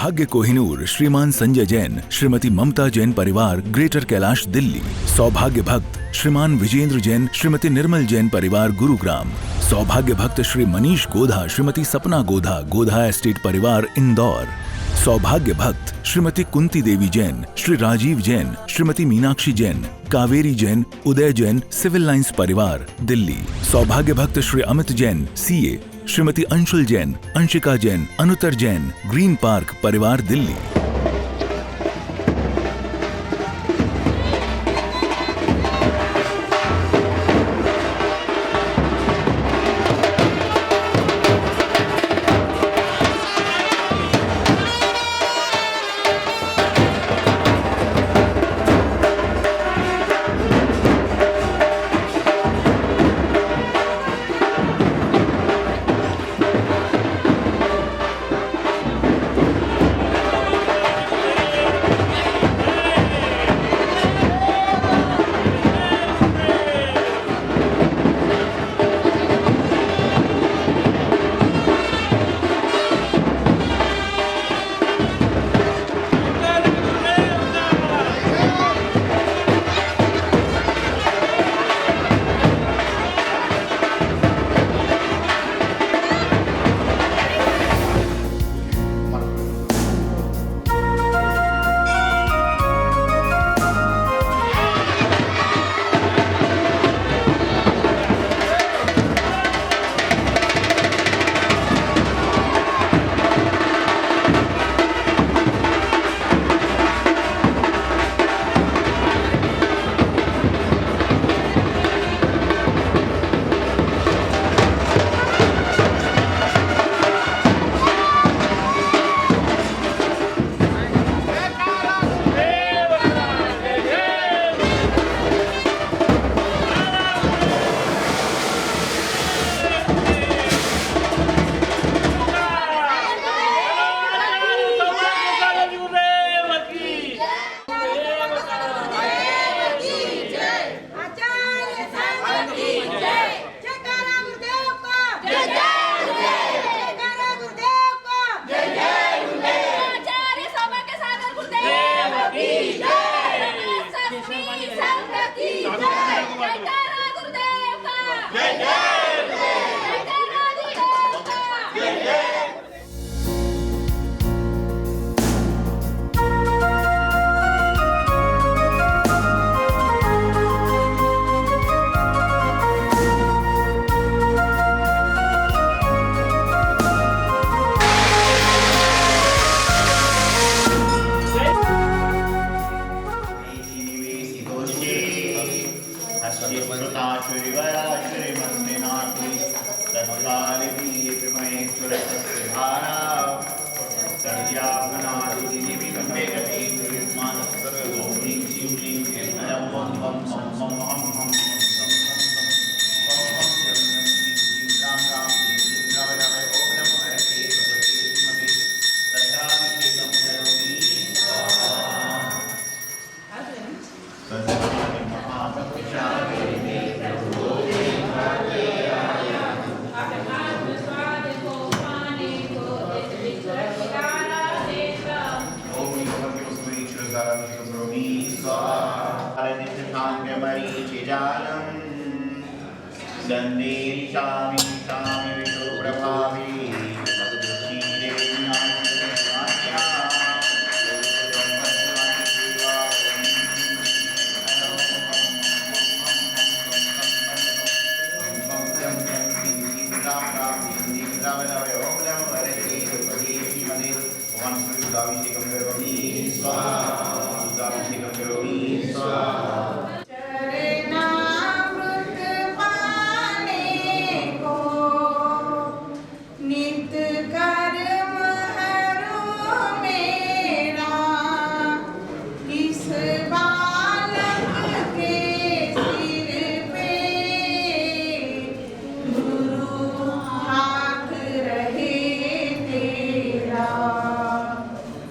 सौभाग्य कोहिनूर श्रीमान संजय जैन, श्रीमती ममता जैन परिवार, ग्रेटर कैलाश, दिल्ली। सौभाग्य भक्त श्रीमान विजेंद्र जैन, श्रीमती निर्मल जैन परिवार, गुरुग्राम। सौभाग्य भक्त श्री मनीष गोधा, श्रीमती सपना गोधा, गोधा एस्टेट परिवार, इंदौर। सौभाग्य भक्त श्रीमती कुंती देवी जैन, श्री राजीव जैन, श्रीमती मीनाक्षी जैन, कावेरी जैन, उदय जैन, सिविल लाइंस परिवार, दिल्ली। सौभाग्य भक्त Shri Amit Jain, CA, Shrimati Anshul Jain, Anshika Jain, Anuttar Jain, green park परिवार, दिल्ली।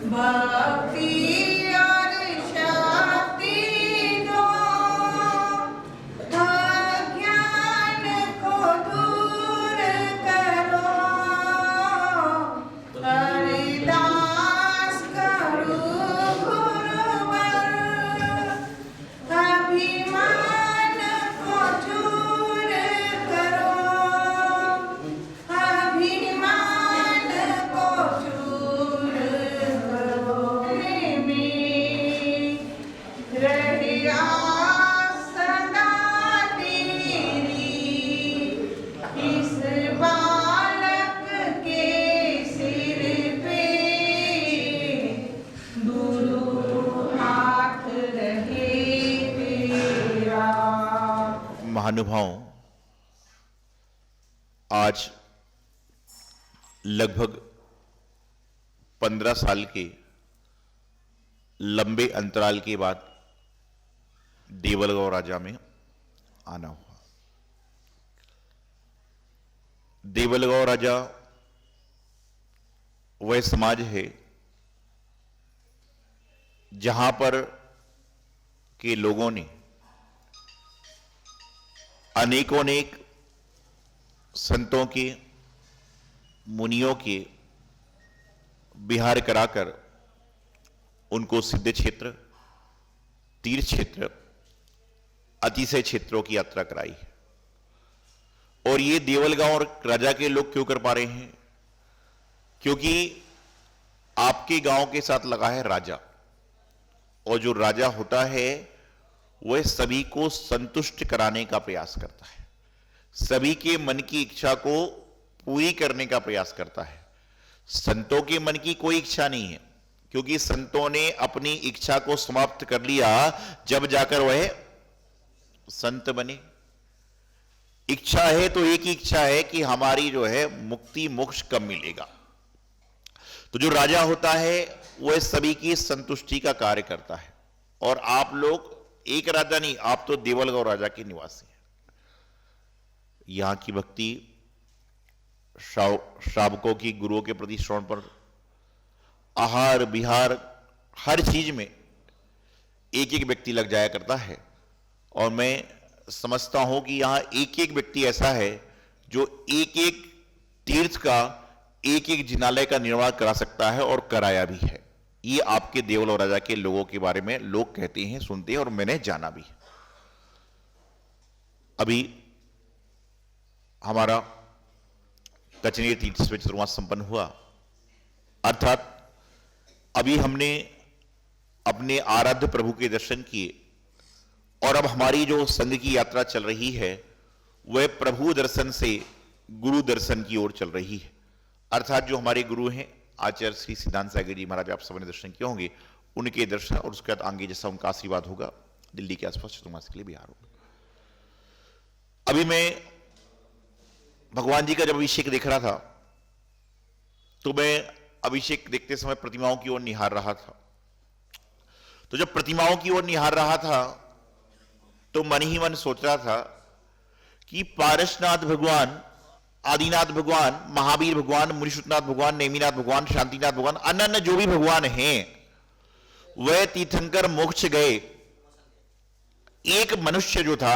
भक्ति महानुभावों, आज लगभग 15 साल के लंबे अंतराल के बाद देवलगांव राजा में आना हुआ। देवलगांव राजा वह समाज है जहां पर के लोगों ने अनेकों संतों के, मुनियों के विहार कराकर उनको सिद्ध क्षेत्र, तीर्थ क्षेत्र, अतिशय क्षेत्रों की यात्रा कराई है। और ये देवलगांव राजा के लोग क्यों कर पा रहे हैं? क्योंकि आपके गांव के साथ लगा है राजा, और जो राजा होता है वह सभी को संतुष्ट कराने का प्रयास करता है, सभी के मन की इच्छा को पूरी करने का प्रयास करता है। संतों के मन की कोई इच्छा नहीं है, क्योंकि संतों ने अपनी इच्छा को समाप्त कर लिया जब जाकर वह संत बने। इच्छा है तो एक ही इच्छा है कि हमारी जो है मुक्ति, मोक्ष कब मिलेगा। तो जो राजा होता है वह सभी की संतुष्टि का कार्य करता है। और आप लोग एक राजा नहीं, आप तो देवलगांव राजा के निवासी हैं। यहां की भक्ति श्रावकों की गुरुओं के प्रति श्रवण पर, आहार विहार, हर चीज में एक एक व्यक्ति लग जाया करता है। और मैं समझता हूं कि यहां एक एक व्यक्ति ऐसा है जो एक एक तीर्थ का, एक एक जिनालय का निर्माण करा सकता है, और कराया भी है। ये आपके देवलगांव राजा के लोगों के बारे में लोग कहते हैं, सुनते हैं, और मैंने जाना भी। अभी हमारा कचनेर तीर्थ से चतुर्मास संपन्न हुआ, अर्थात अभी हमने अपने आराध्य प्रभु के दर्शन किए, और अब हमारी जो संघ की यात्रा चल रही है वह प्रभु दर्शन से गुरु दर्शन की ओर चल रही है। अर्थात जो हमारे गुरु हैं आचार्य श्री सिद्धांत सागर जी महाराज, आप सबने दर्शन किए होंगे, उनके दर्शन, और उसके बाद आगे जैसा उनका आशीर्वाद होगा दिल्ली के आसपास चतुर्मास के लिए बिहार होगा। अभी मैं भगवान जी का जब अभिषेक देख रहा था तो मैं अभिषेक देखते समय प्रतिमाओं की ओर निहार रहा था। तो जब प्रतिमाओं की ओर निहार रहा था तो मन ही मन सोच रहा था कि पारसनाथ भगवान, आदिनाथ भगवान, महावीर भगवान, मुनिषुतनाथ भगवान, नेमिनाथ भगवान, शांतिनाथ भगवान, अन्य जो भी भगवान हैं वह तीर्थंकर मोक्ष गए। एक मनुष्य जो था,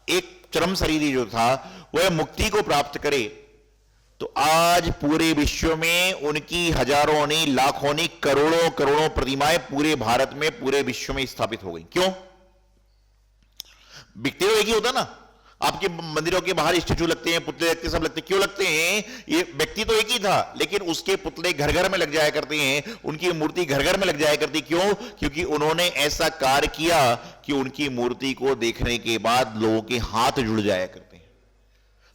एक चरम शरीरी जो था, वह मुक्ति को प्राप्त करे, तो आज पूरे विश्व में उनकी हजारों नहीं, लाखों नहीं, करोड़ों करोड़ों प्रतिमाएं पूरे भारत में, पूरे विश्व में स्थापित हो गई। क्यों? बिकते हुए एक ही होता ना, आपके मंदिरों के बाहर स्टैचू लगते हैं, पुतले लगते हैं, सब लगते हैं। क्यों लगते हैं? ये व्यक्ति तो एक ही था, लेकिन उसके पुतले घर घर में लग जाया करते हैं, उनकी मूर्ति घर घर में लग जाया करती। क्यों? क्योंकि उन्होंने ऐसा कार्य किया कि उनकी मूर्ति को देखने के बाद लोगों के हाथ जुड़ जाया करते हैं।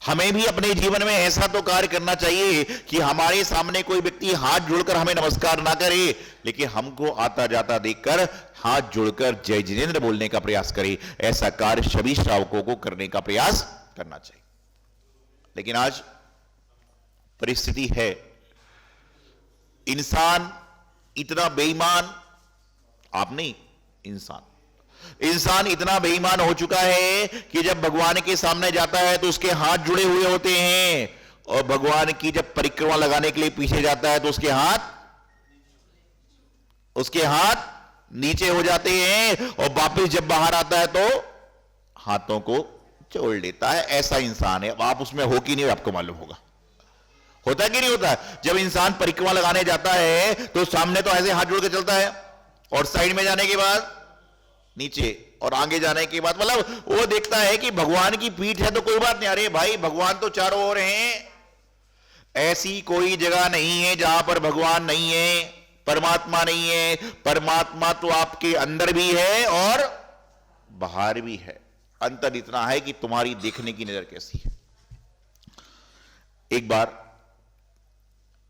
हमें भी अपने जीवन में ऐसा तो कार्य करना चाहिए कि हमारे सामने कोई व्यक्ति हाथ जोड़कर हमें नमस्कार ना करे, लेकिन हमको आता जाता देखकर हाथ जोड़कर जय जिनेंद्र बोलने का प्रयास करे। ऐसा कार्य सभी श्रावकों को करने का प्रयास करना चाहिए। लेकिन आज परिस्थिति है, इंसान इतना बेईमान, आप नहीं, इंसान इतना बेईमान हो चुका है कि जब भगवान के सामने जाता है तो उसके हाथ जुड़े हुए होते हैं, और भगवान की जब परिक्रमा लगाने के लिए पीछे जाता है तो उसके हाथ नीचे हो जाते हैं, और वापस जब बाहर आता है तो हाथों को जोड़ लेता है। ऐसा इंसान है। अब आप उसमें हो कि नहीं, आपको मालूम होगा। होता कि नहीं होता? जब इंसान परिक्रमा लगाने जाता है तो सामने तो ऐसे हाथ जोड़ के चलता है, और साइड में जाने के बाद नीचे, और आगे जाने के बाद मतलब वो देखता है कि भगवान की पीठ है तो कोई बात नहीं, अरे भाई भगवान तो चारों ओर हैं। ऐसी कोई जगह नहीं है जहां पर भगवान नहीं है, परमात्मा नहीं है। परमात्मा तो आपके अंदर भी है और बाहर भी है। अंतर इतना है कि तुम्हारी देखने की नजर कैसी है। एक बार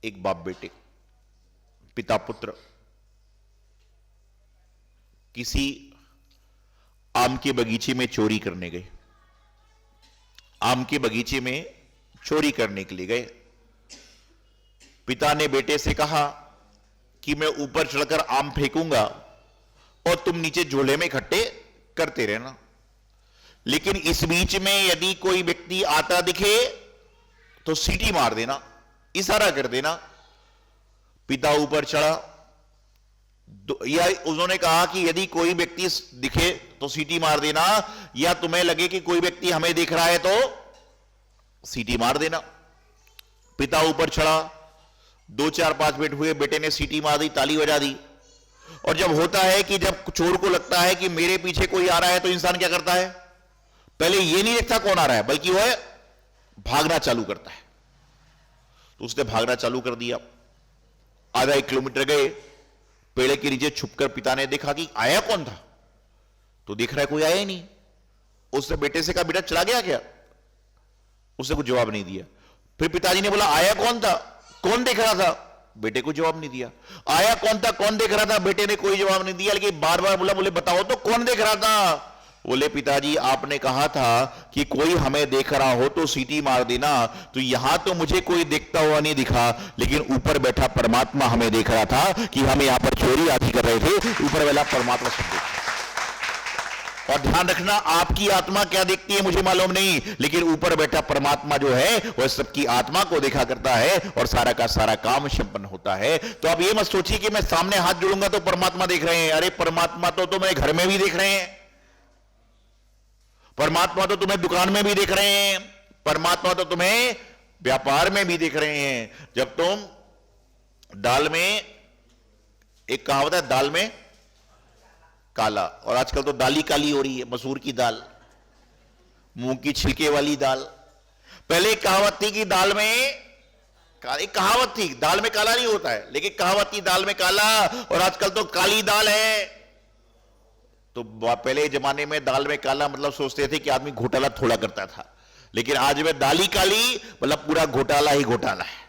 एक बाप बेटे, पिता पुत्र किसी आम के बगीचे में चोरी करने गए। आम के बगीचे में चोरी करने के लिए गए। पिता ने बेटे से कहा कि मैं ऊपर चढ़कर आम फेंकूंगा और तुम नीचे झोले में इकट्ठे करते रहना, लेकिन इस बीच में यदि कोई व्यक्ति आता दिखे तो सीटी मार देना, इशारा कर देना। पिता ऊपर चढ़ा, या उन्होंने कहा कि यदि कोई व्यक्ति दिखे तो सीटी मार देना, या तुम्हें लगे कि कोई व्यक्ति हमें देख रहा है तो सीटी मार देना। पिता ऊपर चढ़ा, 2 4 5 मिनट हुए, बेटे ने सीटी मार दी, ताली बजा दी। और जब होता है कि जब चोर को लगता है कि मेरे पीछे कोई आ रहा है तो इंसान क्या करता है, पहले ये नहीं देखता कौन आ रहा है, बल्कि वह भागना चालू करता है। तो उसने भागना चालू कर दिया। आधा 1 किलोमीटर गए, पेड़ के नीचे छुपकर पिता ने देखा कि आया कौन था, तो देख रहा है कोई आया ही नहीं। उसने बेटे से कहा बेटा चला गया क्या? उसने कुछ जवाब नहीं दिया। फिर पिताजी ने बोला आया कौन था, कौन देख रहा था? बेटे को जवाब नहीं दिया। आया कौन था, कौन देख रहा था? बेटे ने कोई जवाब नहीं दिया, लेकिन बार बार बोला, बोले बताओ तो कौन देख रहा था? बोले पिताजी आपने कहा था कि कोई हमें देख रहा हो तो सीटी मार देना, तो यहां तो मुझे कोई देखता हुआ नहीं दिखा, लेकिन ऊपर बैठा परमात्मा हमें देख रहा था कि हम यहां पर चोरी आदि कर रहे थे, ऊपर वाला परमात्मा सब देख। और ध्यान रखना, आपकी आत्मा क्या देखती है मुझे मालूम नहीं, लेकिन ऊपर बैठा परमात्मा जो है वह सबकी आत्मा को देखा करता है और सारा का सारा काम संपन्न होता है। तो आप ये मत सोचिए कि मैं सामने हाथ जोड़ूंगा तो परमात्मा देख रहे हैं। अरे परमात्मा तो तुम्हें घर में भी देख रहे हैं, परमात्मा तो तुम्हें दुकान में भी देख रहे हैं, परमात्मा तो तुम्हें व्यापार में भी देख रहे हैं। जब तुम दाल में, एक कहावत है दाल में काला, और आजकल तो दाल ही काली हो रही है, मसूर की दाल, मूंग की छिलके वाली दाल। पहले एक कहावत थी कि दाल में, एक कहावत थी दाल में काला नहीं होता है, लेकिन कहावत थी दाल में काला, और आजकल तो काली दाल है। तो पहले जमाने में दाल में काला मतलब सोचते थे कि आदमी घोटाला थोड़ा करता था, लेकिन आज में दाल ही काली मतलब पूरा घोटाला ही घोटाला है,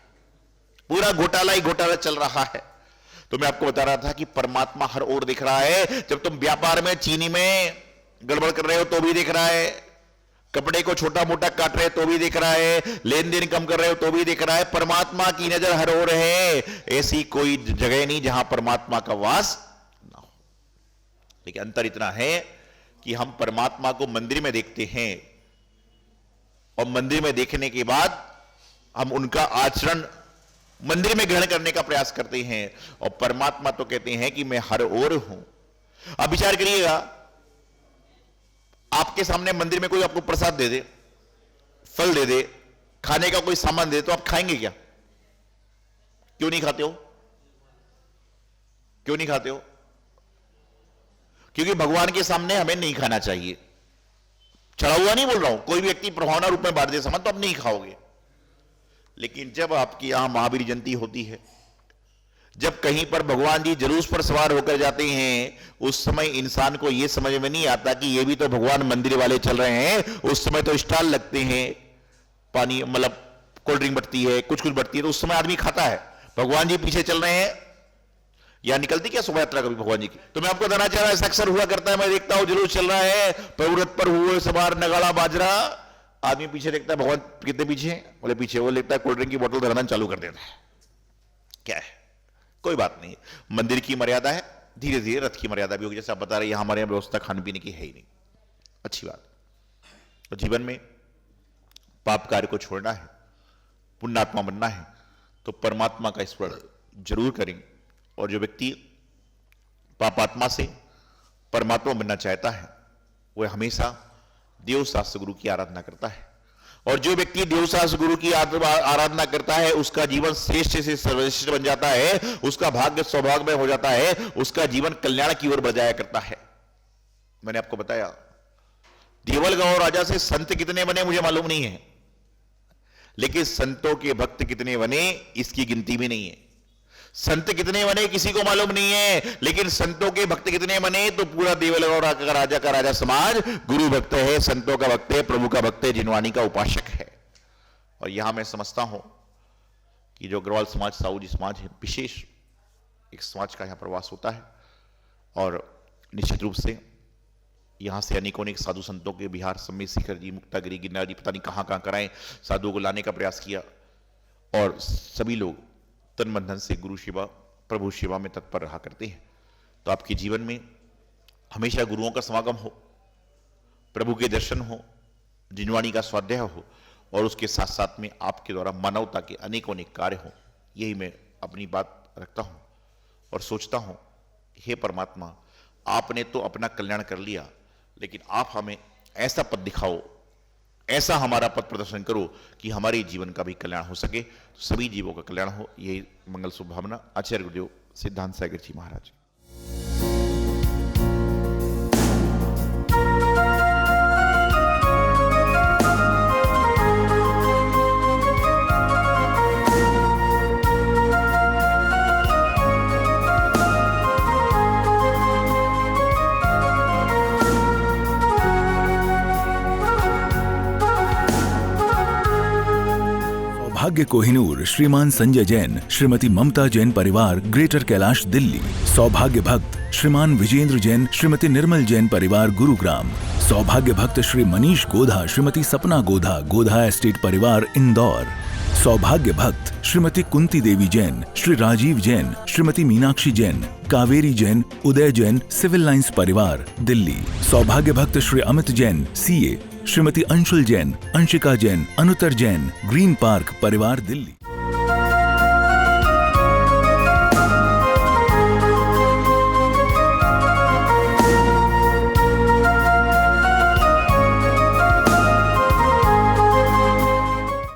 पूरा घोटाला ही घोटाला चल रहा है। तो मैं आपको बता रहा था कि परमात्मा हर ओर दिख रहा है। जब तुम व्यापार में चीनी में गड़बड़ कर रहे हो तो भी दिख रहा है, कपड़े को छोटा मोटा काट रहे हो तो भी दिख रहा है, लेन देन कम कर रहे हो तो भी दिख रहा है। परमात्मा की नजर हर ओर है, ऐसी कोई जगह नहीं जहां परमात्मा का वास ना हो। लेकिन अंतर इतना है कि हम परमात्मा को मंदिर में देखते हैं, और मंदिर में देखने के बाद हम उनका आचरण मंदिर में ग्रहण करने का प्रयास करते हैं, और परमात्मा तो कहते हैं कि मैं हर ओर हूं। अब विचार करिएगा, आपके सामने मंदिर में कोई आपको प्रसाद दे दे, फल दे दे, खाने का कोई सामान दे दे, तो आप खाएंगे क्या? क्यों नहीं खाते हो? क्यों नहीं खाते हो? क्योंकि भगवान के सामने हमें नहीं खाना चाहिए। चढ़ा हुआ नहीं बोल रहा हूं, कोई व्यक्ति प्रभावना रूप में बांट दे सामान तो आप नहीं खाओगे। लेकिन जब आपकी यहां महावीर जयंती होती है, जब कहीं पर भगवान जी जुलूस पर सवार होकर जाते हैं, उस समय इंसान को यह समझ में नहीं आता कि ये भी तो भगवान मंदिर वाले चल रहे हैं। उस समय तो स्टॉल लगते हैं, पानी मतलब कोल्ड ड्रिंक बटती है, कुछ कुछ बटती है, तो उस समय आदमी खाता है। भगवान जी पीछे चल रहे हैं, या निकलती क्या शोभा यात्रा कभी भगवान जी की? तो मैं आपको बताना चाह रहा, ऐसा अक्सर हुआ करता है, मैं देखता हूं जुलूस चल रहा है, प्रवृत्त पर हुए सवार नगाड़ा बाजरा, आदमी पीछे देखता है, भगवान कितने पीछे हैं? बोले पीछे। वो लेता है कोल्ड ड्रिंक की बोतल धराना चालू कर देता है। क्या है? कोई बात नहीं, मंदिर की मर्यादा है, धीरे धीरे रथ की मर्यादा भी होगी। जैसे आप बता रहे हैं हमारे यहाँ व्यवस्था खाने पीने की है ही नहीं, अच्छी बात। तो जीवन में पाप कार्य को छोड़ना है, पुण्यात्मा बनना है, तो परमात्मा का स्मरण जरूर करें। और जो व्यक्ति पापात्मा से परमात्मा बनना चाहता है, वह हमेशा देव शास्त्र गुरु की आराधना करता है। और जो व्यक्ति देव शास्त्र गुरु की आराधना करता है, उसका जीवन श्रेष्ठ से सर्वश्रेष्ठ बन जाता है, उसका भाग्य सौभाग्यमय हो जाता है, उसका जीवन कल्याण की ओर बढ़ जाया करता है। मैंने आपको बताया, देवलगांव राजा से संत कितने बने मुझे मालूम नहीं है, लेकिन संतों के भक्त कितने बने इसकी गिनती भी नहीं है। संत कितने बने किसी को मालूम नहीं है, लेकिन संतों के भक्त कितने बने तो पूरा देवलगांव का राजा समाज गुरु भक्त है, संतों का भक्त है, प्रभु का भक्त है, जिनवानी का उपासक है। और यहां मैं समझता हूं कि जो अग्रवाल समाज, साहू जी समाज है, विशेष एक समाज का यहां प्रवास होता है। और निश्चित रूप से यहाँ से अनेकों अनेक साधु संतों के बिहार समेत शिखर जी, मुक्तागिरी, गिरनार जी, पता नहीं कहाँ कहाँ कराएं, साधुओं को लाने का प्रयास किया और सभी लोग तन मन धन से गुरु सेवा, प्रभु सेवा में तत्पर रहा करते हैं। तो आपके जीवन में हमेशा गुरुओं का समागम हो, प्रभु के दर्शन हो, जिनवाणी का स्वाध्याय हो और उसके साथ साथ में आपके द्वारा मानवता के अनेकों अनेक कार्य हो। यही मैं अपनी बात रखता हूँ और सोचता हूँ, हे परमात्मा, आपने तो अपना कल्याण कर लिया, लेकिन आप हमें ऐसा पथ दिखाओ, ऐसा हमारा पथ प्रदर्शन करो कि हमारे जीवन का भी कल्याण हो सके, तो सभी जीवों का कल्याण हो। यही मंगल शुभभावना। आचार्य गुरुदेव सिद्धांत सागर जी महाराज। सौभाग्य कोहिनूर श्रीमान संजय जैन, श्रीमती ममता जैन परिवार, ग्रेटर कैलाश दिल्ली। सौभाग्य भक्त श्रीमान विजेंद्र जैन, श्रीमती निर्मल जैन परिवार, गुरुग्राम। सौभाग्य भक्त श्री मनीष गोधा, श्रीमती सपना गोधा, गोधा एस्टेट परिवार, इंदौर। सौभाग्य भक्त श्रीमती कुंती देवी जैन, श्री राजीव जैन, श्रीमती मीनाक्षी जैन, कावेरी जैन, उदय जैन, सिविल लाइंस परिवार, दिल्ली। सौभाग्य भक्त Shri Amit Jain, CA, Shrimati Anshul Jain, Anshika Jain, Anuttar Jain, green park परिवार, दिल्ली।